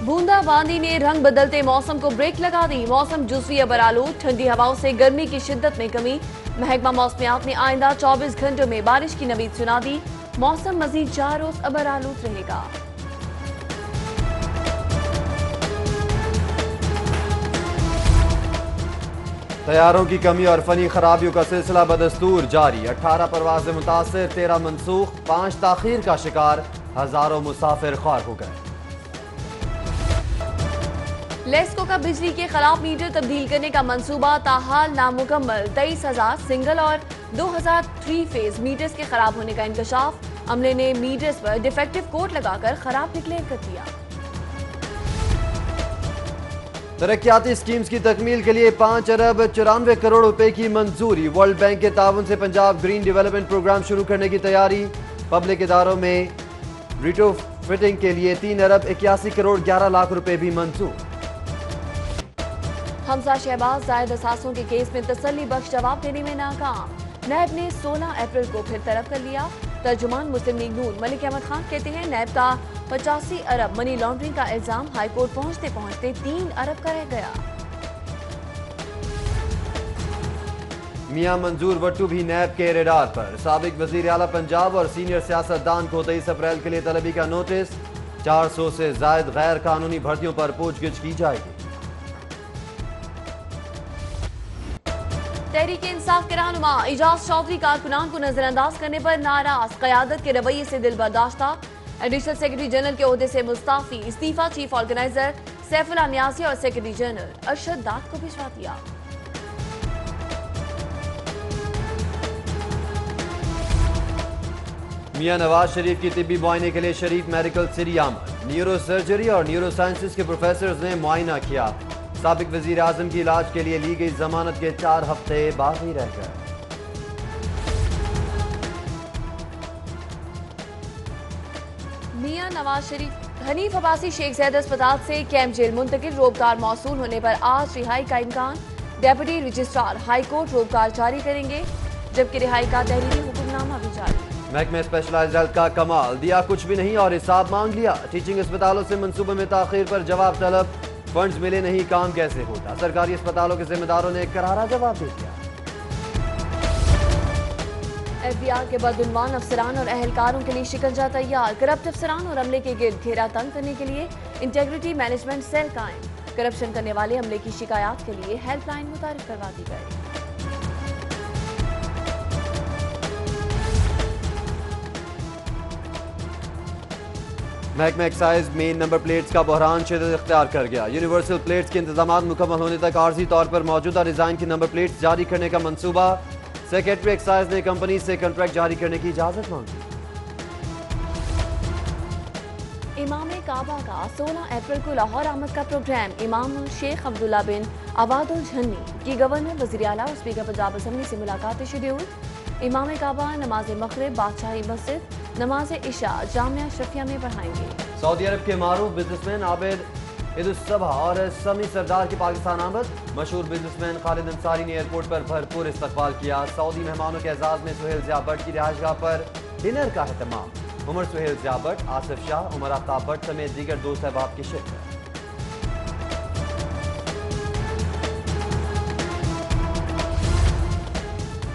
बूंदाबांदी ने रंग बदलते मौसम को ब्रेक लगा दी। मौसम जुज़वी अबरालूद, ठंडी हवाओं से गर्मी की शिद्दत में कमी। महकमा मौसमियात ने आइंदा 24 घंटों में बारिश की नवीद सुना दी। मौसम मजीद 4 रोज अबरालूद रहेगा। तैयारों की कमी और फनी खराबियों का सिलसिला बदस्तूर जारी। 18 परवाज़ें मुतासिर, 13 मनसूख, 5 ताखीर का शिकार, हजारों मुसाफिर ख्वार हो गए। लेस्को का बिजली के खराब मीटर तब्दील करने का मंसूबा ताहाल नामुकम्मल। 23,000 सिंगल और 2,000 3 फेज मीटर्स के खराब होने का इंकशाफ। अमले ने मीटर्स पर डिफेक्टिव कोड लगाकर खराब डिक्लेयर कर दिया। तरक्याती स्कीम्स की तकमील के लिए 5 अरब 94 करोड़ रुपए की मंजूरी। वर्ल्ड बैंक के ताउन से पंजाब ग्रीन डेवलपमेंट प्रोग्राम शुरू करने की तैयारी। पब्लिक इदारों में रिट्रोफिटिंग के लिए 3 अरब 81 करोड़ 11 लाख रुपए भी मंजूर। हमजा शहबाज जायद असासों के केस में तसल्ली बख्श जवाब देने में नाकाम। नैब ने 16 अप्रैल को फिर तलब कर लिया। तर्जुमान मुस्लिम लीग नून मलिक अहमद खान कहते हैं नैब का 85 अरब मनी लॉन्ड्रिंग का इल्जाम हाईकोर्ट पहुंचते पहुंचते 3 अरब का रह गया। मियां मंजूर वट्टू भी नैब के रेडार पर। साबिक वजीर आला पंजाब और सीनियर सियासतदान को 23 अप्रैल के लिए तलबी का नोटिस। 400 से जायद गैर कानूनी भर्तियों पर पूछगिछ की जाएगी। तहरीक इंसाफ के रहनुमा इजाज चौधरी कारकुनान को नजरअंदाज करने पर नाराज। क़यादत के रवैये से दिल बर्दाश्ता। एडिशनल सेक्रेटरी जनरल के ओहदे से मुस्ताफी। इस्तीफा चीफ ऑर्गेनाइजर सैफुल्लाह नियाज़ी और सेक्रेटरी जनरल अरशद दाद को भिजवा दिया। मियां नवाज शरीफ की तिब्बी मुआयने के लिए शरीफ मेडिकल सिटी आमद। न्यूरो सर्जरी और न्यूरो साइंसेज के प्रोफेसर्स ने मुआयना किया। साबिक वजीर आजम की इलाज के लिए ली गई जमानत के 4 हफ्ते बाकी रह गए। मियां नवाज शरीफ हनीफ अब्बासी शेख ज़ैद अस्पताल से कैंप जेल मुंतकिल। रोबकार मौसूल होने पर आज रिहाई का इम्कान। डेप्यूटी रजिस्ट्रार हाई कोर्ट रोबकार जारी करेंगे, जबकि रिहाई का तहरीरी हुक्मनामा भी जारी। महकमे स्पेशलाइज्ड हेल्थ का कमाल, दिया कुछ भी नहीं और हिसाब मांग लिया। टीचिंग अस्पतालों से मंसूबे में ताखीर पर जवाब तलब। फंड्स मिले नहीं, काम कैसे होता। सरकारी अस्पतालों के जिम्मेदारों ने करारा जवाब दे दिया। FBI के बदउनवान अफसरान और अहलकारों के लिए शिकंजा तैयार। करप्ट अफसरान और अमले के गिर्द घेरा तंग करने के लिए इंटेग्रिटी मैनेजमेंट सेल कायम। करप्शन करने वाले अमले की शिकायत के लिए हेल्पलाइन मुतारिफ करवा दी गई। महकमा एक्साइज में नंबर प्लेट्स का बहरान शिद्दत इख्तियार कर गया। यूनिवर्सल प्लेट्स के इंतजामात मुकम्मल होने तक आर्जी तौर पर मौजूदा डिजाइन की नंबर प्लेट्स जारी करने का मंसूबा। सेक्रेटरी एक्साइज ने कंपनी से कॉन्ट्रैक्ट जारी करने की इजाजत मांगी। इमाम काबा का 16 अप्रैल को लाहौर आमद का प्रोग्राम। इमाम शेख अब्दुल्ला बिन अवादुल झन्नी की गवर्नर वज़ीर आला और स्पीकर पंजाब असम्बली से मुलाकात शेड्यूल। इमाम काबा नमाज मगरिब बादशाही मस्जिद, नमाज इशा जामिया अशरफिया में पढ़ाएंगे। सऊदी अरब के मारूफ बिजनेसमैन आबिद इदुस्सबा और समी सरदार की पाकिस्तान आमद। मशहूर बिजनेसमैन खालिद अंसारी ने एयरपोर्ट पर भरपूर इस्तकबाल किया। सऊदी मेहमानों के एजाज में सुहेल ज़िया भट्ट की रिहाइशगाह पर डिनर का एहतमाम। उमर सुहेल ज़िया भट्ट, आसिफ शाह, उमर आफ्ताब भट्ट समेत दीगर दोस्त अहबाब की शिरकत।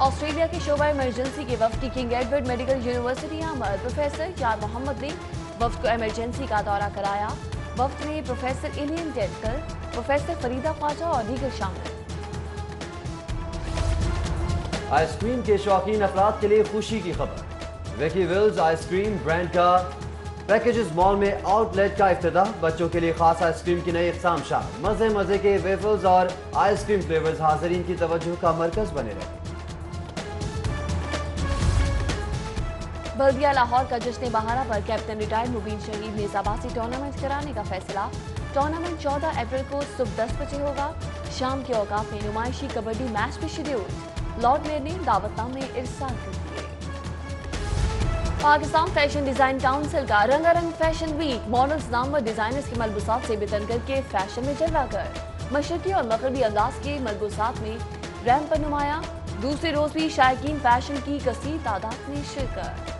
ऑस्ट्रेलिया के शोबा इमरजेंसी के वफ्द की किंग एडवर्ड मेडिकल यूनिवर्सिटी आमद। प्रोफेसर यार मोहम्मद ने वफ्द को इमरजेंसी का दौरा कराया। वफ्द में professor Ilian Tenker, professor Farida Khwaja और दीगर शामिल। आइसक्रीम के शौकीन अफराद के लिए खुशी की खबर। विकी विल्स आइसक्रीम ब्रांड का पैकेजेस मॉल में आउटलेट का इफ्तिताह। बच्चों के लिए खास आइसक्रीम की नई इक़साम शामिल। मजे मजे के वेफल्स और आइसक्रीम फ्लेवर्स हाज़रीन की तवज्जो का मरकज बने रहे। बल्दिया लाहौर का जश्न बहारा पर कैप्टन रिटायर्ड मुबीन शहीद नेज़ाबाजी टूर्नामेंट कराने का फैसला। टूर्नामेंट 14 अप्रैल को सुबह 10 बजे होगा। शाम के औकात में नुमाइशी कबड्डी मैच भी शेड्यूल। लॉर्ड मेयर ने दावतनामे इरसाल कर दिए। पाकिस्तान फैशन डिजाइन काउंसिल का रंगारंग फैशन वीक। मॉडल्स नामवर डिजाइनर्स के मलबूसात से बेतन करके फैशन में जलवा कर मशरकी और मगरबी अंदाज के मलबूसात में रैंप पर नुमाया। दूसरे रोज भी शायकीन फैशन की कसीर तादाद में शिरकत।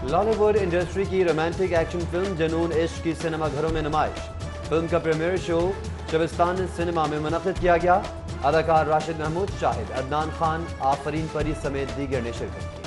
लाली वुड इंडस्ट्री की रोमांटिक एक्शन फिल्म जनून इश्क की सिनेमा घरों में नुमाइश। फिल्म का प्रीमियर शो शबिस्तान सिनेमा में मुनक़िद किया गया। अदाकार राशिद महमूद, शाहिद, अदनान खान, आफरीन परी समेत दीगर ने शिरकत की।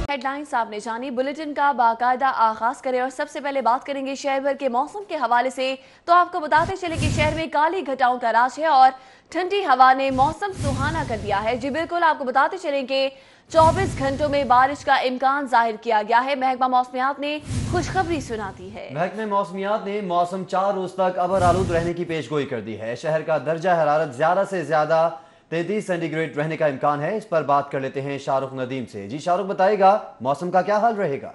हेडलाइंस आपने जानी, बुलेटिन का बाकायदा आगाज करें और सबसे पहले बात करेंगे शहर भर के मौसम के हवाले से। तो आपको बताते चले कि शहर में काली घटाओं का राज है और ठंडी हवा ने मौसम सुहाना कर दिया है। जी बिल्कुल, आपको बताते चलें कि 24 घंटों में बारिश का इम्कान जाहिर किया गया है। महकमा मौसमियात ने खुशखबरी सुना दी है। महकमा मौसमियात ने मौसम 4 रोज तक अबर आलूद रहने की पेशगोई कर दी है। शहर का दर्जा हरारत ज्यादा से ज्यादा 33 सेंटीग्रेड रहने का इम्कान है। इस पर बात कर लेते हैं शाहरुख नदीम से। जी शाहरुख, बताएगा मौसम का क्या हाल रहेगा?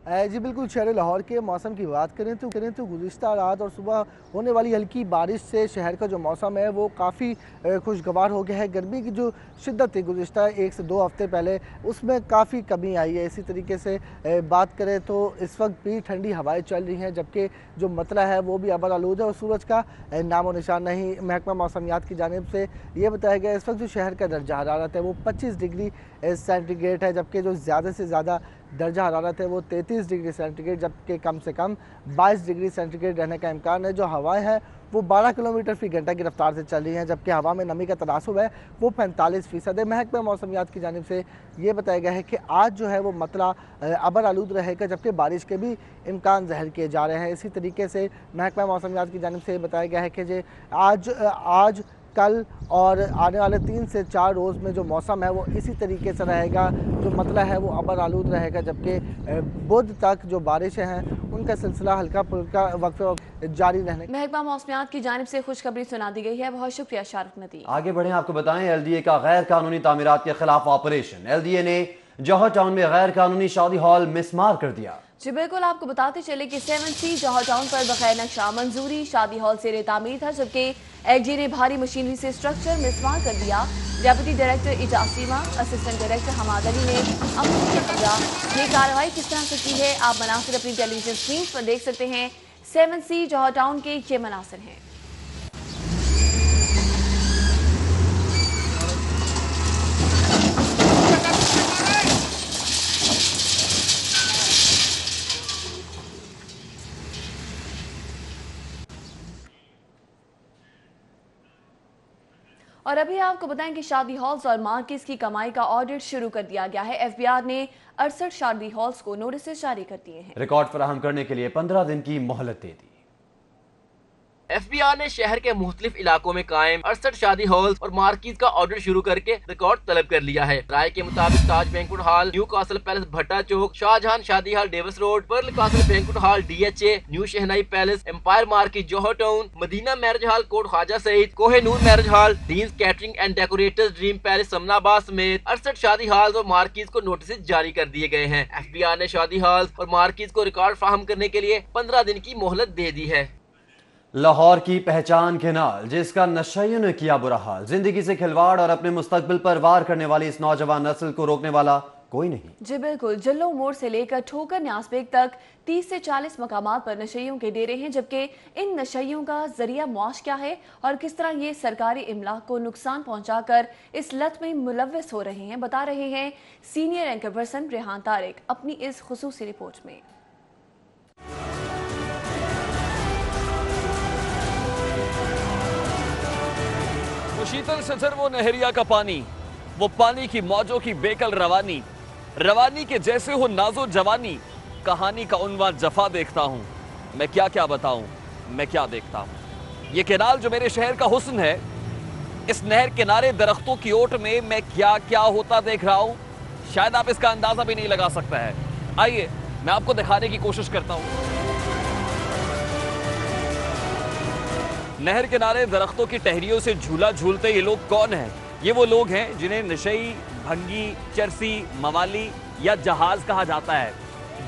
जी बिल्कुल, शहर लाहौर के मौसम की बात करें तो गुज़िश्ता रात और सुबह होने वाली हल्की बारिश से शहर का जो मौसम है वो काफ़ी खुशगवार हो गया है। गर्मी की जो शिद्दत थी गुज़िश्ता 1 से 2 हफ्ते पहले, उसमें काफ़ी कमी आई है। इसी तरीके से बात करें तो इस वक्त भी ठंडी हवाएं चल रही हैं, जबकि जो मतला है वो भी अबर आलूद है और सूरज का नामो निशान नहीं। महकमा मौसमियात की जानिब से ये बताया गया इस वक्त जो शहर का दर्जा हरारत है वो 25 डिग्री सेंटीग्रेड है, जबकि जो ज़्यादा से ज़्यादा दर्जा हरारत है वो 33 डिग्री सेंटीग्रेड, जबकि कम से कम 22 डिग्री सेंटीग्रेड रहने का इम्कान है। जो हवाएं हैं वो 12 किलोमीटर फी घंटा की रफ्तार से चल रही हैं, जबकि हवा में नमी का तनासुब है वो 45% है। महकमा मौसमियात की जानिब से ये बताया गया है कि आज जो है वो मतला अबर आलूद रहेगा, जबकि बारिश के भी इम्कान ज़ाहिर किए जा रहे हैं। इसी तरीके से महकमा मौसमियात की जानिब से बताया गया है कि आज कल और आने वाले 3 से 4 रोज़ में जो मौसम है वो इसी तरीके से रहेगा। जो मतला है वो अबर आलूद रहेगा, जबकि बुध तक जो बारिशें हैं उनका सिलसिला हल्का फुल्का वक्त जारी रहने। महकमा मौसमियात की जानिब से खुशखबरी सुना दी गई है। बहुत शुक्रिया शाहरुख नदीम। आगे बढ़े, आपको बताएं LDA का गैर कानूनी तामीरात के खिलाफ ऑपरेशन। LDA ने जौहर टाउन में गैर कानूनी शादी हॉल मिसमार कर दिया। जी बिल्कुल, आपको बताते चले कि 7C जौहर टाउन पर बगैर नक्शा मंजूरी शादी हॉल से तामीर था, जबकि LDA ने भारी मशीनरी से स्ट्रक्चर मिसमार कर दिया। डेप्यूटी डायरेक्टर इजासीमा, असिस्टेंट डायरेक्टर हमाद अली ने अमल की खबर ये कार्रवाई किस तरह से की है आप मनासिर अपनी टेलीविजन स्क्रीन पर देख सकते हैं। 7C जौहर टाउन के ये मनासिर हैं। और अभी आपको बताएं कि शादी हॉल्स और मार्केट्स की कमाई का ऑडिट शुरू कर दिया गया है। FBR ने 68 शादी हॉल्स को नोटिस जारी कर दिए हैं। रिकॉर्ड फराहम करने के लिए 15 दिन की मोहलत दे दी। FBR ने शहर के मुख्तलिफ इलाकों में कायम 68 शादी हॉल्स और मार्केट का ऑर्डर शुरू करके रिकॉर्ड तलब कर लिया है। राय के मुताबिक Taj banquet hall, new castle palace Bhatta Chowk, Shahjahan Shadi hall Davis road, pearl castle banquet hall DHA, new Shehnai palace, empire market Johar town, Madina marriage hall Kot Khawaja Saeed, Kohinoor marriage hall, Dean's catering and decorators dream palace Samanabad समेत 68 शादी हॉल्स और मार्केट को नोटिस जारी कर दिए गए हैं। FBR ने शादी हॉल्स और मार्केट को रिकॉर्ड फराहम करने के लिए 15 दिन की मोहलत दे दी है। लाहौर की पहचान के नाल, जिसका नशइयों ने किया बुरा हाल। जिंदगी से खिलवाड़ और अपने मुस्तकबिल पर वार करने वाली इस नौजवान नस्ल को रोकने वाला कोई नहीं। जी बिल्कुल, जल्लो मोड़ से लेकर ठोकर न्यासबेग तक 30 से 40 मकामात पर नशइयों के डेरे हैं, जबकि इन नशइयों का जरिया मुआश क्या है और किस तरह ये सरकारी इमलाक को नुकसान पहुंचाकर इस लत में मुलव्वस हो रहे हैं, बता रहे हैं senior anchor person Rehan Tariq अपनी इस खुसूसी रिपोर्ट में। शीतल सजर वो नहरिया का पानी, वो पानी की मौजों की बेकल रवानी, रवानी के जैसे हो नाजो जवानी, कहानी का उन्वान जफा देखता हूँ। मैं क्या क्या बताऊँ, मैं क्या देखता हूँ। ये केनाल जो मेरे शहर का हुस्न है, इस नहर किनारे दरख्तों की ओट में मैं क्या क्या होता देख रहा हूँ, शायद आप इसका अंदाजा भी नहीं लगा सकता है। आइए मैं आपको दिखाने की कोशिश करता हूँ। नहर किनारे दरख्तों की टहनियों से झूला झूलते ये लोग कौन हैं? ये वो लोग हैं जिन्हें नशई, भंगी, चरसी, मवाली या जहाज कहा जाता है।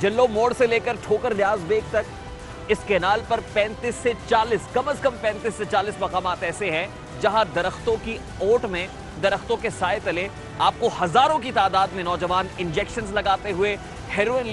जल्लो मोड़ से लेकर ठोकर न्याज बेग तक इस केनाल पर 35 से 40, कम से कम 35 से 40 मकामात ऐसे हैं जहां दरख्तों की ओट में, दरख्तों के साए तले आपको हजारों की तादाद में नौजवान इंजेक्शंस लगाते हुए हेरोइन